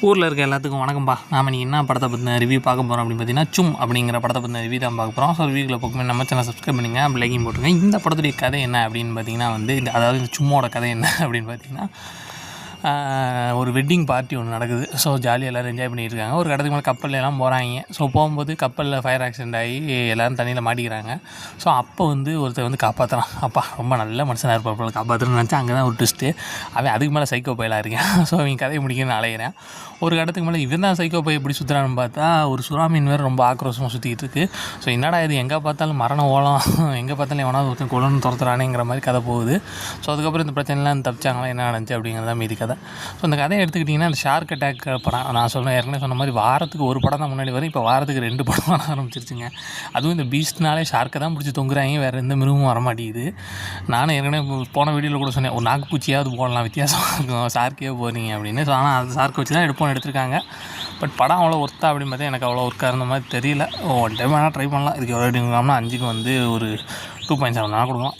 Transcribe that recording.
ஊரில் இருக்க எல்லாத்துக்கும் வணக்கம்பா. நாம் நீ என்ன படத்தை பற்றின ரிவ்யூ பார்க்க போகிறோம் அப்படின்னு பார்த்தீங்கன்னா சும் அப்படிங்கிற படத்தை பற்றின ரிவ்யூ தான் பார்க்க போகிறோம். ஸோ ரிவ்யூவில் போக்குமே நம்ம சேனல் சப்ஸ்கிரைப் பண்ணிங்க, அப்படி லைக்கிங் போட்டுருங்க. இந்த படத்துடைய கதை என்ன அப்படின்னு பார்த்தீங்கன்னா அதாவது இந்த சும்மோட கதை என்ன அப்படின்னு பார்த்தீங்கன்னா ஒரு வெட்டிங் பார்ட்டி ஒன்று நடக்குது. ஸோ ஜாலியாக எல்லோரும் என்ஜாய் பண்ணிகிட்டு இருக்காங்க. ஒரு இடத்துக்கு மேலே கப்பலில் எல்லாம் போகிறாங்க. ஸோ போகும்போது கப்பலில் ஃபயர் ஆக்சிடென்ட் ஆகி எல்லோரும் தண்ணியில் மாட்டிக்கிறாங்க. ஸோ அப்போ ஒருத்தர் காப்பாற்றுறான். அப்பா ரொம்ப நல்ல மனுஷனாக இருப்பார், காப்பாற்றுறேன்னு நினச்சா அங்கே தான் ஒரு ட்விஸ்ட்டு. அவன் அதுக்கு மேலே சைக்கோ பையலாக இருக்கேன். ஸோ அவங்க கதையை முடிக்கணும்னு அலையிறேன். ஒரு இடத்துக்கு மேலே இவன் தான் சைக்கோ பைய எப்படி சுற்றுறான்னு பார்த்தா ஒரு சுறாமீன் வேறு ரொம்ப ஆக்ரோஷமாக சுற்றிக்கிட்டு இருக்குது. ஸோ என்னடா இது, எங்கே பார்த்தாலும் மரணம் ஓலம், எங்கே பார்த்தாலும் எவனாவது ஒருத்தன் கொலன்னு துரத்துறானேங்கிற மாதிரி கதை போகுது. ஸோ அதுக்கப்புறம் இந்த பிரச்சனைலாம் தப்பிச்சாங்களா, என்ன நடந்துச்சு அப்படிங்கிறதான் மீதி கதை. ஸோ அந்த கதையை எடுத்துக்கிட்டிங்கன்னா அந்த ஷார்க் அட்டாக் படம் நான் ஏற்கனவே சொன்ன மாதிரி வாரத்துக்கு ஒரு படம் தான் முன்னாடி வரும். இப்போ வாரத்துக்கு 2 படம் வர ஆரம்பிச்சிருச்சுங்க. அதுவும் இந்த பீஸ்ட்னாலே ஷார்க்கை தான் பிடிச்சி தொங்குறாங்க, வேறு எந்த மிருகமும் வரமாட்டேங்குது. நானும் ஏற்கனவே போன வீடியோவில் கூட சொன்னேன், ஒரு நாக்குப்பூச்சியாவது போடலாம், வித்தியாசமாக இருக்கும், ஷார்க்கே போகிறீங்க அப்படின்னு. ஸோ ஆனால் அது ஷார்க்கை வச்சு தான் எடுத்திருக்காங்க. பட் படம் அவ்வளோ ஒர்த்தா அப்படின்னு பார்த்தா எனக்கு அவ்வளோ ஒர்க்காக இருந்த மாதிரி தெரியல. ஒன் டைம் வேணால் ட்ரை பண்ணலாம். இதுக்கு எவ்வளோ ரேட்டிங் 5க்கு ஒரு 2.7 கொடுக்கலாம்.